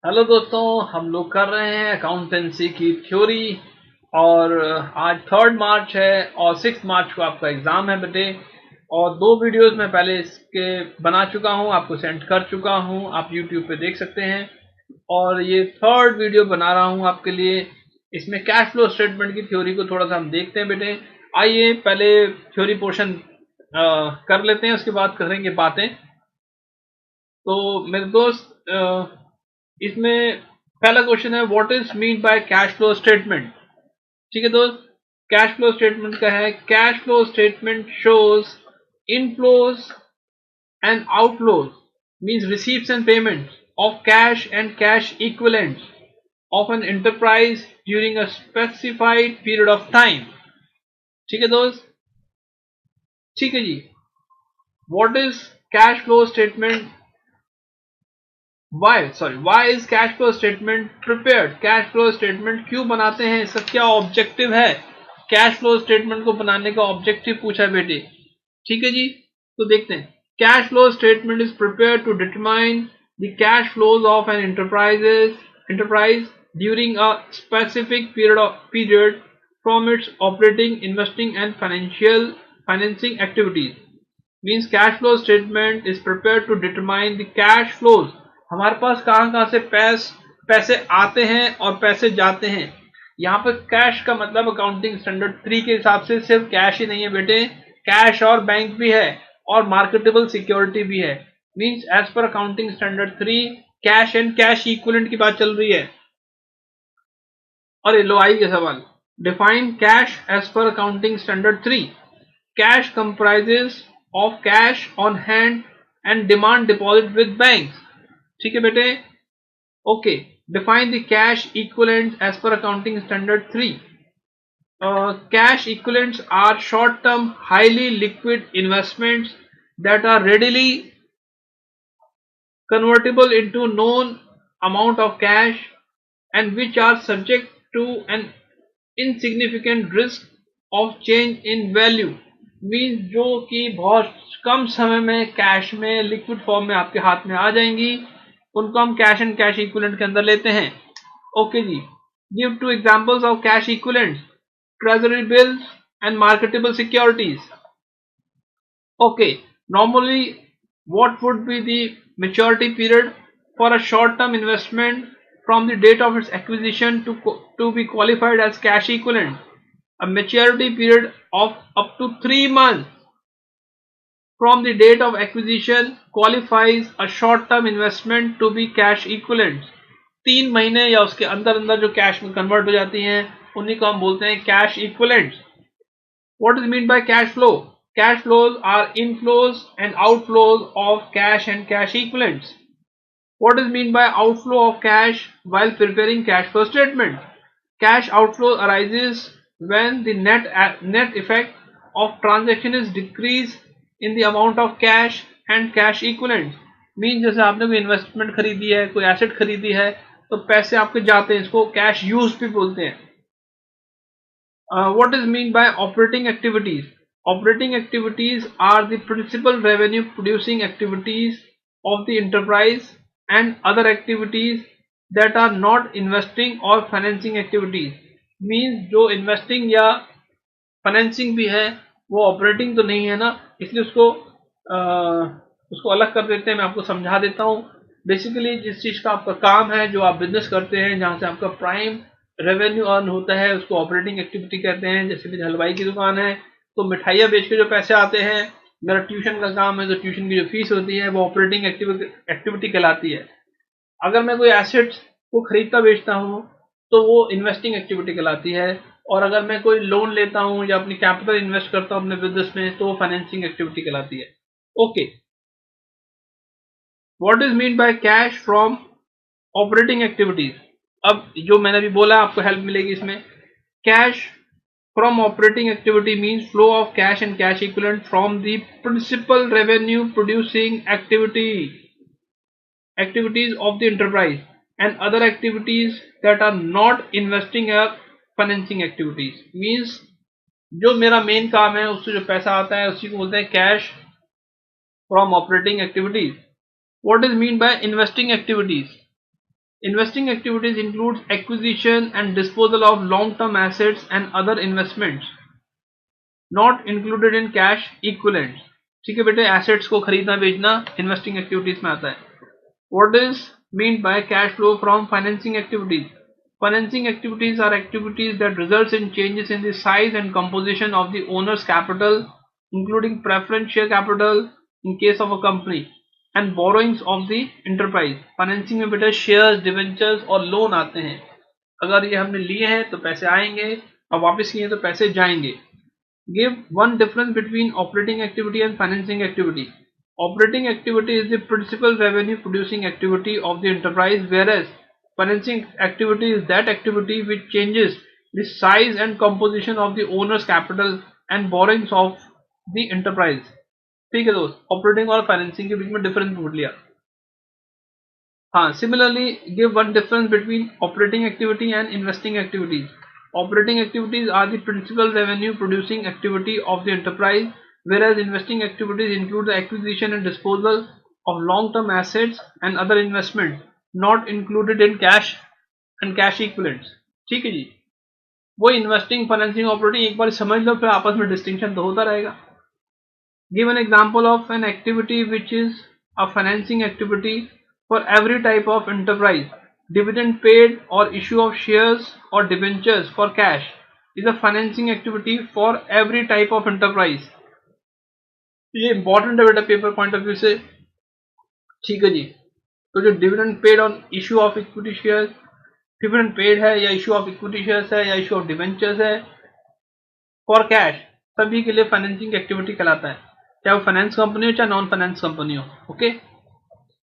Hello दोस्तों, हम लोग कर रहे हैं अकाउंटेंसी की थ्योरी। और आज 3 मार्च है और 6 मार्च को आपका एग्ज़ाम है बेटे। और 2 वीडियोस मैं पहले इसके बना चुका हूं, आपको सेंड कर चुका हूं, आप यूट्यूब पे देख सकते हैं। और ये थर्ड वीडियो बना रहा हूं आपके लिए। इसमें कैश फ्लो स्टेटमेंट की थ्योरी को थोड़ा सा हम देखते हैं बेटे। आइए पहले थ्योरी पोर्शन कर लेते हैं, उसके बाद करेंगे बातें। तो मेरे दोस्त, इसमें पहला क्वेश्चन है, what is mean by cash flow statement. ठीक है दोस्त, कैश फ्लो स्टेटमेंट का है, cash flow statement shows inflows and outflows, means receipts and payments of cash and cash equivalents of an enterprise during a specified period of time. ठीक है दोस्त, ठीक है जी। What is cash flow statement, why is cash flow statement prepared? Cash flow statement क्यों बनाते हैं, इसका क्या ऑब्जेक्टिव है? कैश फ्लो स्टेटमेंट को बनाने का ऑब्जेक्टिव पूछा है बेटे। ठीक है जी, तो देखते हैं। Cash flow statement is prepared to determine the cash flows of an enterprise during a specific period from its operating, investing and financing activities. Means cash flow statement is prepared to determine the cash flows, हमारे पास कहां कहां से पैसे आते हैं और पैसे जाते हैं। यहाँ पर कैश का मतलब अकाउंटिंग स्टैंडर्ड 3 के हिसाब से सिर्फ कैश ही नहीं है बेटे, कैश और बैंक भी है और मार्केटेबल सिक्योरिटी भी है। Means as per accounting standard 3 cash and cash equivalent की बात चल रही है। और ये लो आई के सवाल, define cash as per accounting standard 3। Cash comprises of cash on hand and demand deposit with banks। ठीक है बेटे, okay. Define the cash equivalents as per accounting standard 3। Cash equivalents are short term highly liquid investments that are readily convertible into known amount of cash and which are subject to an insignificant risk of change in value। Means जो कि बहुत कम समय में cash में liquid form में आपके हाथ में आ जाएंगी, उनको हम कैश एंड कैश इक्विवेलेंट के अंदर लेते हैं। ओके जी, give 2 examples of cash equivalents, treasury bills and marketable securities. Okay, normally what would be the maturity period for a short-term investment from the date of its acquisition to be qualified as cash equivalent? A maturity period of up to 3 months from the date of acquisition qualifies a short-term investment to be cash equivalent। 3 महीने या उसके अंदर अंदर जो cash में convert हो जाती हैं उन्हीं को हम बोलते हैं cash equivalent. What is meant by cash flow? Cash flows are inflows and outflows of cash and cash equivalents. What is meant by outflow of cash while preparing cash flow statement? Cash outflow arises when the net effect of transaction is decrease in the amount of cash and cash equivalents। Mean जैसे आपने कोई investment खरीदी है, कोई asset खरीदी है, तो पैसे आपके जाते हैं, इसको कैश यूज भी बोलते हैं। What is mean by operating activities? Operating activities are the principal revenue producing activities of the enterprise and other activities that are not investing or financing activities। Means जो investing या financing भी है वो operating तो नहीं है ना, इसलिए उसको अलग कर देते हैं। मैं आपको समझा देता हूँ। बेसिकली जिस चीज़ का आपका काम है, जो आप बिजनेस करते हैं, जहाँ से आपका प्राइम रेवेन्यू अर्न होता है, उसको ऑपरेटिंग एक्टिविटी कहते हैं। जैसे मेरी हलवाई की दुकान है तो मिठाइयाँ बेच के जो पैसे आते हैं, मेरा ट्यूशन का काम है तो ट्यूशन की जो फीस होती है वो ऑपरेटिंग एक्टिविटी कहलाती है। अगर मैं कोई एसेट को खरीदता बेचता हूँ तो वो इन्वेस्टिंग एक्टिविटी कहलाती है। और अगर मैं कोई लोन लेता हूँ या अपनी कैपिटल इन्वेस्ट करता हूँ अपने बिजनेस में तो वो फाइनेंसिंग एक्टिविटी कहलाती है। Okay, what is mean by cash from operating activities. अब जो मैंने अभी बोला आपको हेल्प मिलेगी इसमें। Cash from operating activity means flow of cash and cash equivalent from the principal revenue producing activities of the enterprise and other activities that are not investing or financing activities। means जो मेरा main काम है उससे जो पैसा आता है उसी को बोलते हैं cash from operating activities. What is mean by investing activities? Investing activities includes acquisition and disposal of long-term assets and other investments not included in cash equivalents. ठीक है बेटे, assets को खरीदना बेचना investing activities में आता है. What is meant by cash flow from financing activities? Financing activities are activities that results in changes in the size and composition of the owner's capital, including preference share capital in case of a company, and borrowings of the enterprise. Financing में बेटा shares, debentures और loan आते हैं. अगर ये हमने लिए हैं तो पैसे आएंगे और वापस किए तो पैसे जाएंगे. Give one difference between operating activity and financing activity. Operating activity is the principal revenue producing activity of the enterprise, whereas financing activity is that activity which changes the size and composition of the owner's capital and borrowings of the enterprise. ठीक है दोस्त, operating और financing के बीच में difference पूछ लिया. हाँ, similarly give one difference between operating activity and investing activities. Operating activities are the principal revenue producing activity of the enterprise, whereas investing activities include the acquisition and disposal of long-term assets and other investments not included in cash and cash equivalents. ठीक है जी, वो investing, financing, operating एक बार समझ लो, फिर आपस में distinction तो होता रहेगा. Give an example of an activity which is a financing activity for every type of enterprise. Dividend paid or issue of shares or debentures for cash is a financing activity for every type of enterprise. ये important है बेटा paper point of view से. ठीक है जी, तो जो dividend paid और issue of equity shares, dividend paid है या इशू ऑफ इक्विटी शेयर्स है या इशू ऑफ डिबेंचर्स है फॉर कैश, सभी के लिए फाइनेंसिंग एक्टिविटी कहलाता है, चाहे वो फाइनेंस कंपनी हो चाहे नॉन फाइनेंस कंपनी हो. Okay.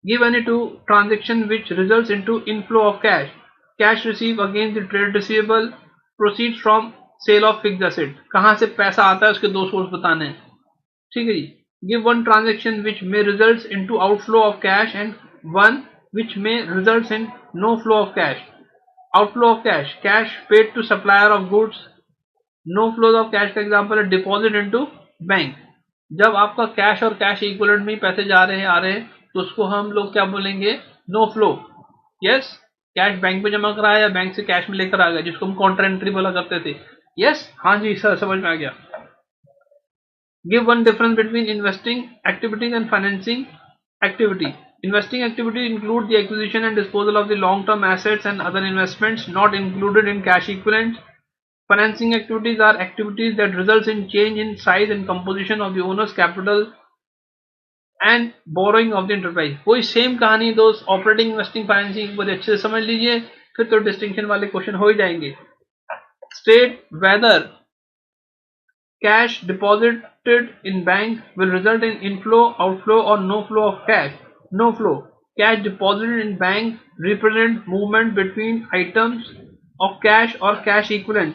Give any two transaction which results into inflow of cash. Cash received against the trade receivable, proceeds from sale of fixed asset. कहाँ से पैसा आता है उसके दो सोर्स बताने हैं. ठीक है जी. Give one transaction which may results into outflow of cash and one which may results in no flow of cash. Outflow of cash, cash paid to supplier of goods. No flow of cash का example है deposit into bank. जब आपका cash और cash equivalent में पैसे जा रहे हैं आ रहे हैं तो उसको हम लोग क्या बोलेंगे, no flow. Yes, cash bank में जमा कराया या बैंक से कैश में लेकर आ गया, जिसको हम काउंटर एंट्री बोला करते थे. यस, हाँ जी सर, समझ में आ गया. Give one difference between investing activities and financing activity. Investing activity include the acquisition and disposal of the long-term assets and other investments not included in cash equivalents. Financing activities are activities that results in change in size and composition of the owner's capital and borrowing of the enterprise. वही same कहानी दोस्त, operating, investing, financing बहुत अच्छे से समझ लीजिए, फिर तो डिस्टिंक्शन वाले क्वेश्चन हो ही जाएंगे. State whether cash deposited in bank will result in inflow, outflow or no flow of cash. No flow. Cash deposited in bank represent movement between items of cash or cash equivalent.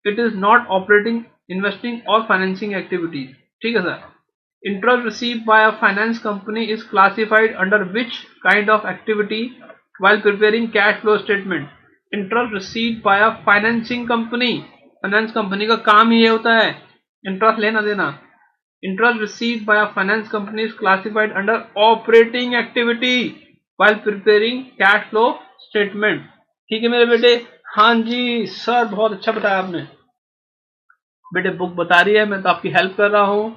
It is not operating, investing or financing activities. ठीक है sir. Interest received by a finance company is classified under which kind of activity while preparing cash flow statement? Interest received by a financing company. Finance company का काम ही ये होता है interest लेना देना. Interest received by a finance company is classified under operating activity while preparing cash flow statement. ठीक है मेरे बेटे. हाँ जी सर, बहुत अच्छा बताया आपने बेटे. बुक बता रही है, मैं तो आपकी हेल्प कर रहा हूं.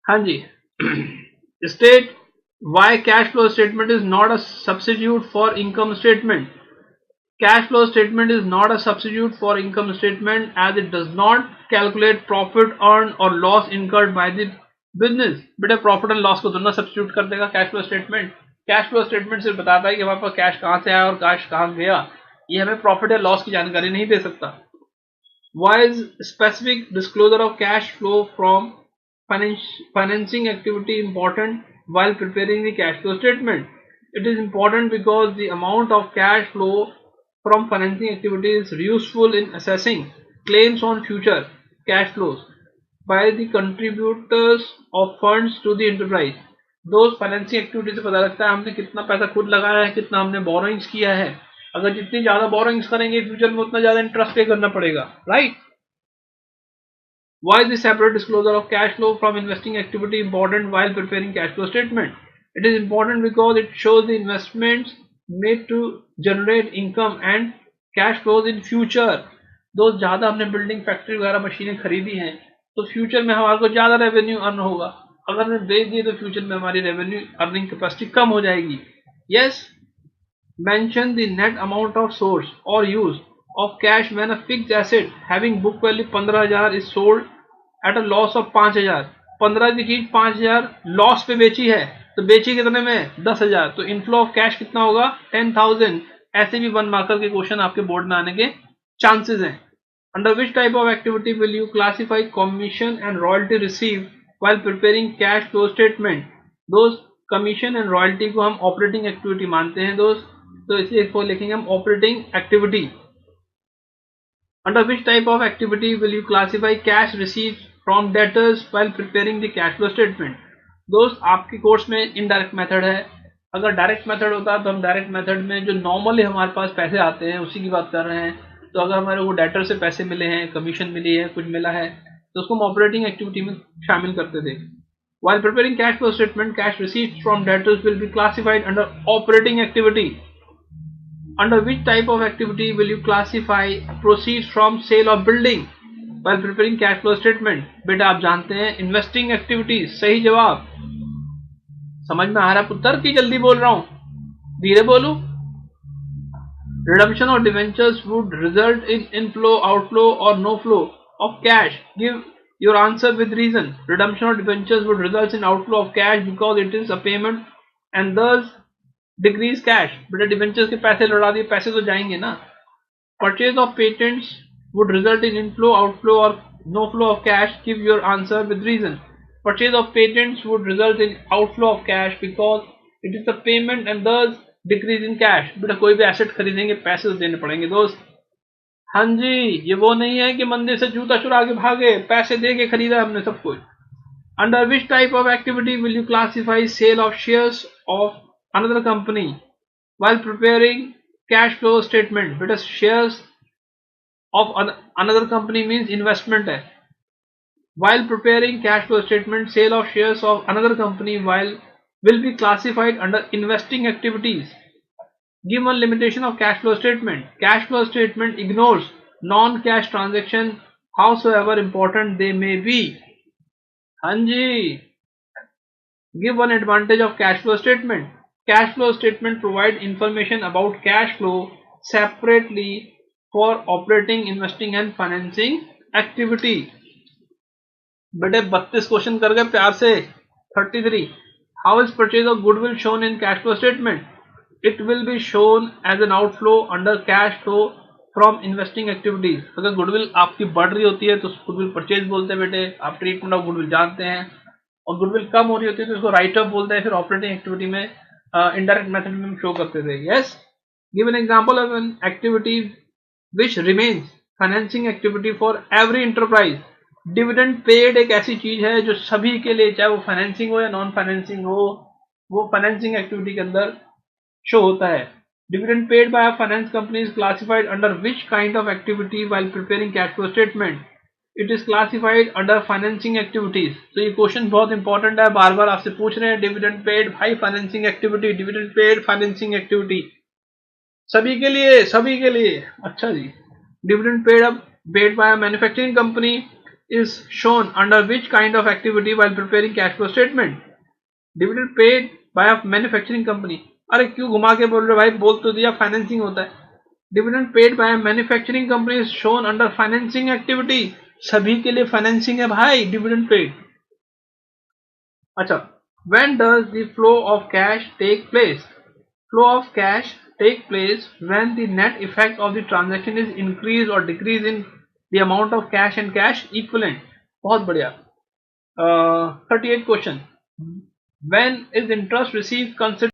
हाँ जी. State why cash flow statement is not a substitute for income statement. Cash flow statement is not a substitute for income statement as it does not calculate profit earned or loss incurred by the business. बेटा profit and loss को दोनों substitute कर देगा cash flow statement. Cash flow statement सिर्फ बताता है कि हमारे पास कैश कहाँ से आया और कैश कहाँ गया, ये हमें प्रॉफिट या लॉस की जानकारी नहीं दे सकता. Why is specific disclosure of cash flow from financing activity important while preparing the cash flow statement? It is important because the amount of cash flow from financing activity is useful in assessing claims on future cash flows by the contributors of funds to the enterprise. दोस्त, financing activity से पता लगता है हमने कितना पैसा खुद लगाया है, कितना हमने बोरोइंग्स किया है. अगर जितनी ज्यादा बोरोइंग्स करेंगे फ्यूचर में उतना ज्यादा इंटरेस्ट पे करना पड़ेगा, right. Why is the separate disclosure of cash flow from investing activity important while preparing cash flow statement? It is important because it shows the investments made to generate income and cash flows in future। दोस्त ज़्यादा हमने building factory वगैरह मशीनें खरीदी हैं तो future में हमारे को ज़्यादा रेवेन्यू अर्न होगा, अगर हमने बेच दिए तो फ्यूचर में हमारी रेवेन्यू अर्निंग कैपेसिटी कम हो जाएगी। Yes, mention the net amount of source or use of cash when a fixed asset having book value 15,000 is sold at a loss of 5,000। 15 की चीज 5,000 लॉस पे बेची है तो बेची कितने में 10,000, तो इनफ्लो ऑफ कैश कितना होगा 10,000। ऐसे भी 1 मार्कर के क्वेश्चन आपके बोर्ड में आने के चांसेस हैं। Under which type of activity will you classify commission and royalty receive while preparing cash flow statement. दोस्त कमीशन एंड रॉयल्टी को हम ऑपरेटिंग एक्टिविटी मानते हैं दोस्त, तो इसलिए इसको लिखेंगे हम operating activity. Under which type of activity will you classify cash receive from debtors while preparing the cash flow statement. दोस्त आपके कोर्स में इनडायरेक्ट मेथड है, अगर डायरेक्ट मेथड होता तो हम डायरेक्ट मेथड में जो नॉर्मली हमारे पास पैसे आते हैं उसी की बात कर रहे हैं। तो अगर हमारे को डेटर से पैसे मिले हैं, कमीशन मिली है, कुछ मिला है, तो उसको हम ऑपरेटिंग एक्टिविटी में शामिल करते थे। While preparing cash flow statement, cash receipts from debtors will be classified under operating activity. Under which type of activity will you classify proceeds from sale of building while preparing cash flow statement? बेटा आप जानते हैं investing activity। सही जवाब। समझ में आ रहा है पुत्र की जल्दी बोल रहा हूं, धीरे बोलूं? Redemption of debentures would result in inflow, outflow or no flow of cash. Give your answer with reason. Redemption of debentures would result in outflow of cash because it is a payment and thus decrease cash। बेटा debentures के पैसे लौटा दिए, पैसे तो जाएंगे ना। Purchase of patents would result in inflow, outflow or no flow of cash। Give your answer with reason. Purchase of patents would result in outflow of cash because it is a payment and thus decrease in cash। बेटा कोई भी asset खरीदेंगे पैसे तो देने पड़ेंगे दोस्त। हाँ जी, ये वो नहीं है कि मंदिर से जूता चुरा के भागे, पैसे दे के खरीदा हमने सब कुछ। Under which type of activity will you classify sale of shares of another company while preparing cash flow statement? बेटा shares of another company means investment है। while preparing cash flow statement, sale of shares of another company will be classified under investing activities। Give one limitation of cash flow statement. Cash flow statement ignores non-cash transaction howsoever important they may be। हाँ जी। Give one advantage of cash flow statement. Cash flow statement provide information about cash flow separately for operating, investing and financing activity। बेटे 32 question कर गए प्यार से। 33 how is purchase of goodwill shown in cash flow statement? It will be shown as an outflow under cash flow from investing activities. अगर goodwill आपकी बढ़ रही होती है तो गुडविल परचेज बोलते हैं बेटे, आप ट्रीटमेंट ऑफ गुडविल जानते हैं। और गुडविल कम हो रही होती है तो इसको राइट ऑफ बोलते हैं। फिर ऑपरेटिंग एक्टिविटी में इनडायरेक्ट मेथड में हम शो करते थे। Yes, give an example of an activity which remains financing activity for every enterprise. Dividend paid एक ऐसी चीज है जो सभी के लिए, चाहे वो फाइनेंसिंग हो या नॉन फाइनेंसिंग हो, वो फाइनेंसिंग एक्टिविटी के अंदर शो होता है। Dividend paid by finance company is classified under which kind of activity while preparing cash flow statement? It is classified under financing activities. तो ये क्वेश्चन बहुत इंपॉर्टेंट है, बार बार आपसे पूछ रहे हैं। डिविडेंड पेड भाई financing activity, dividend paid financing activity सभी के लिए, सभी के लिए। अच्छा जी, dividend paid by manufacturing company is shown under which kind of activity while preparing cash flow statement? Dividend paid by a manufacturing company। अरे क्यों घुमा के बोल रहे भाई, बोल तो दिया फाइनेंसिंग होता है। Dividend paid by a manufacturing company is shown under financing activity। सभी के लिए फाइनेंसिंग है भाई डिविडेंड पेड। अच्छा, when does the flow of cash take place? Flow of cash take place when the net effect of the transaction is increase or decrease in the amount of cash and cash equivalent। बहुत बढ़िया। 38 question, when is interest received considered